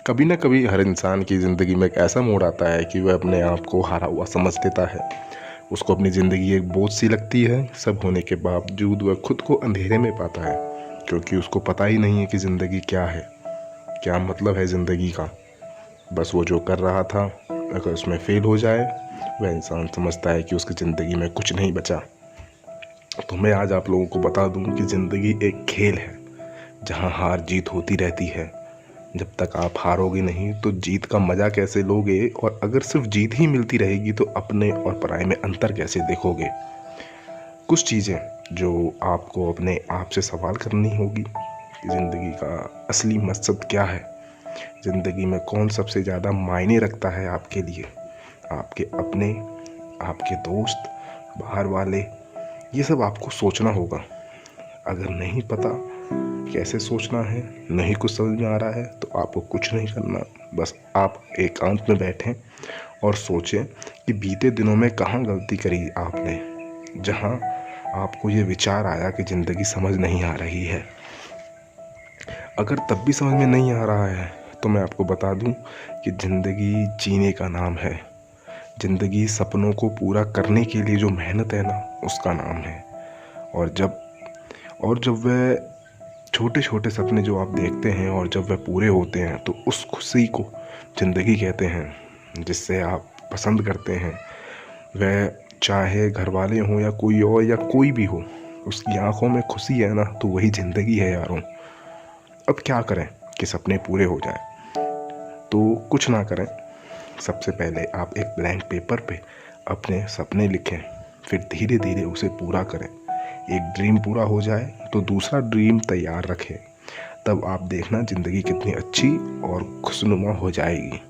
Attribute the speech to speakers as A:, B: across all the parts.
A: कभी ना कभी हर इंसान की ज़िंदगी में एक ऐसा मोड़ आता है कि वह अपने आप को हारा हुआ समझ लेता है। उसको अपनी ज़िंदगी एक बोझ सी लगती है। सब होने के बावजूद वह खुद को अंधेरे में पाता है, क्योंकि उसको पता ही नहीं है कि ज़िंदगी क्या है, क्या मतलब है ज़िंदगी का। बस वो जो कर रहा था, अगर उसमें फेल हो जाए, वह इंसान समझता है कि उसकी ज़िंदगी में कुछ नहीं बचा। तो मैं आज आप लोगों को बता दूं कि ज़िंदगी एक खेल है, जहां हार जीत होती रहती है। जब तक आप हारोगे नहीं तो जीत का मज़ा कैसे लोगे, और अगर सिर्फ जीत ही मिलती रहेगी तो अपने और पराये में अंतर कैसे देखोगे। कुछ चीज़ें जो आपको अपने आप से सवाल करनी होगी कि ज़िंदगी का असली मकसद क्या है, ज़िंदगी में कौन सबसे ज़्यादा मायने रखता है आपके लिए, आपके अपने, आपके दोस्त, बाहर वाले। ये सब आपको सोचना होगा। अगर नहीं पता कैसे सोचना है, नहीं कुछ समझ में आ रहा है, तो आपको कुछ नहीं करना। बस आप एकांत में बैठें और सोचें कि बीते दिनों में कहाँ गलती करी आपने, जहाँ आपको ये विचार आया कि ज़िंदगी समझ नहीं आ रही है। अगर तब भी समझ में नहीं आ रहा है तो मैं आपको बता दूं कि ज़िंदगी जीने का नाम है। ज़िंदगी सपनों को पूरा करने के लिए जो मेहनत है ना, उसका नाम है। और जब वह छोटे छोटे सपने जो आप देखते हैं और जब वह पूरे होते हैं, तो उस खुशी को ज़िंदगी कहते हैं। जिससे आप पसंद करते हैं, वह चाहे घर वाले हों या कोई और या कोई भी हो, उसकी आंखों में खुशी है ना, तो वही ज़िंदगी है यारों। अब क्या करें कि सपने पूरे हो जाएं? तो कुछ ना करें। सबसे पहले आप एक ब्लैंक पेपर पे अपने सपने लिखें, फिर धीरे धीरे उसे पूरा करें। एक ड्रीम पूरा हो जाए तो दूसरा ड्रीम तैयार रखें। तब आप देखना ज़िंदगी कितनी अच्छी और खुशनुमा हो जाएगी।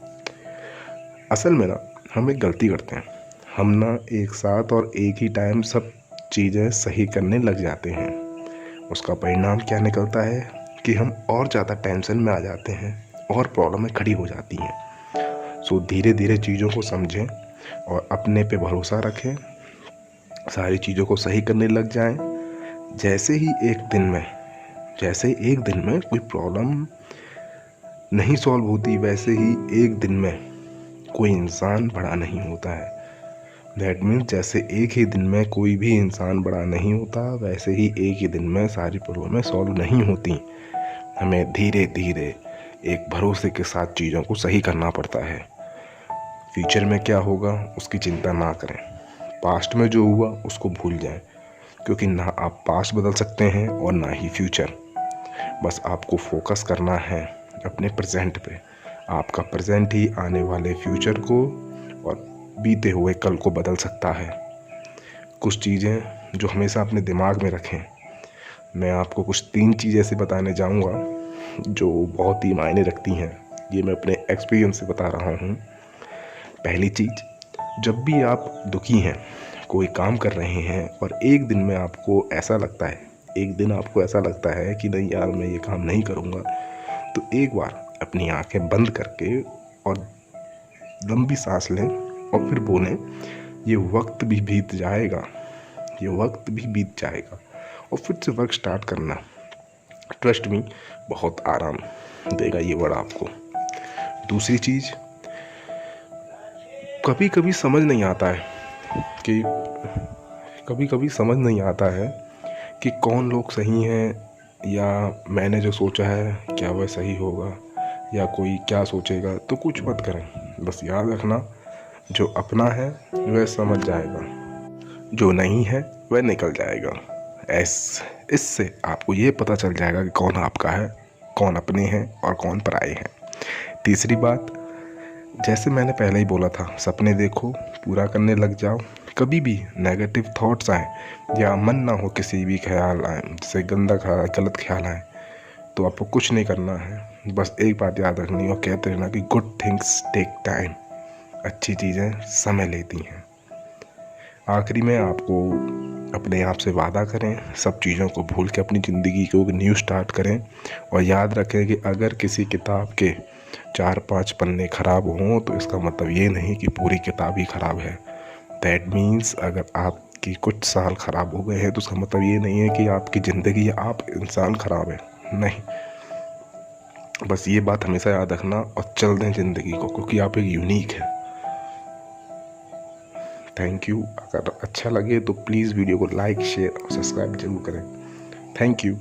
A: असल में ना, हम एक गलती करते हैं। हम ना एक साथ और एक ही टाइम सब चीज़ें सही करने लग जाते हैं। उसका परिणाम क्या निकलता है कि हम और ज़्यादा टेंशन में आ जाते हैं और प्रॉब्लमें खड़ी हो जाती हैं। सो धीरे धीरे चीज़ों को समझें और अपने पे भरोसा रखें। सारी चीज़ों को सही करने लग जाएं। जैसे ही एक दिन में कोई प्रॉब्लम नहीं सॉल्व होती, वैसे ही एक दिन में कोई इंसान बड़ा नहीं होता है। दैट मीन्स जैसे एक ही दिन में कोई भी इंसान बड़ा नहीं होता, वैसे ही एक ही दिन में सारी प्रॉब्लमें सॉल्व नहीं होती। हमें धीरे धीरे एक भरोसे के साथ चीज़ों को सही करना पड़ता है। फ्यूचर में क्या होगा उसकी चिंता ना करें। पास्ट में जो हुआ उसको भूल जाएं, क्योंकि ना आप पास्ट बदल सकते हैं और ना ही फ्यूचर। बस आपको फोकस करना है अपने प्रेजेंट पे। आपका प्रेजेंट ही आने वाले फ्यूचर को और बीते हुए कल को बदल सकता है। कुछ चीज़ें जो हमेशा अपने दिमाग में रखें। मैं आपको कुछ 3 चीज़ ऐसे बताने जाऊंगा जो बहुत ही मायने रखती हैं। ये मैं अपने एक्सपीरियंस से बता रहा हूँ। पहली चीज़, जब भी आप दुखी हैं, कोई काम कर रहे हैं और एक दिन आपको ऐसा लगता है कि नहीं यार, मैं ये काम नहीं करूँगा, तो एक बार अपनी आंखें बंद करके और लंबी सांस लें और फिर बोलें, ये वक्त भी बीत जाएगा, ये वक्त भी बीत जाएगा, और फिर से वर्क स्टार्ट करना। ट्रस्ट मी, बहुत आराम देगा ये वर्ड आपको। दूसरी चीज़, कभी कभी समझ नहीं आता है कि कौन लोग सही हैं, या मैंने जो सोचा है क्या वह सही होगा, या कोई क्या सोचेगा। तो कुछ मत करें, बस याद रखना, जो अपना है वह समझ जाएगा, जो नहीं है वह निकल जाएगा। इससे आपको ये पता चल जाएगा कि कौन आपका है, कौन अपने हैं और कौन पराये हैं। तीसरी बात, जैसे मैंने पहले ही बोला था, सपने देखो, पूरा करने लग जाओ। कभी भी नेगेटिव थॉट्स आए या मन ना हो, किसी भी ख्याल आए, जैसे गलत ख्याल आए, तो आपको कुछ नहीं करना है। बस एक बात याद रखनी और कहते रहना कि गुड थिंग्स टेक टाइम। अच्छी चीज़ें समय लेती हैं। आखिरी में आपको अपने आप से वादा करें, सब चीज़ों को भूल के अपनी ज़िंदगी को न्यू स्टार्ट करें। और याद रखें कि अगर किसी किताब के 4-5 पन्ने ख़राब हों तो इसका मतलब ये नहीं कि पूरी किताब ही ख़राब है। दैट मीन्स अगर आपकी कुछ साल ख़राब हो गए हैं तो उसका मतलब ये नहीं है कि आपकी ज़िंदगी या आप इंसान ख़राब है। नहीं, बस ये बात हमेशा याद रखना और चल दें ज़िंदगी को, क्योंकि आप एक यूनिक है। Thank you. अगर अच्छा लगे तो प्लीज़ वीडियो को लाइक, शेयर और सब्सक्राइब जरूर करें। Thank you.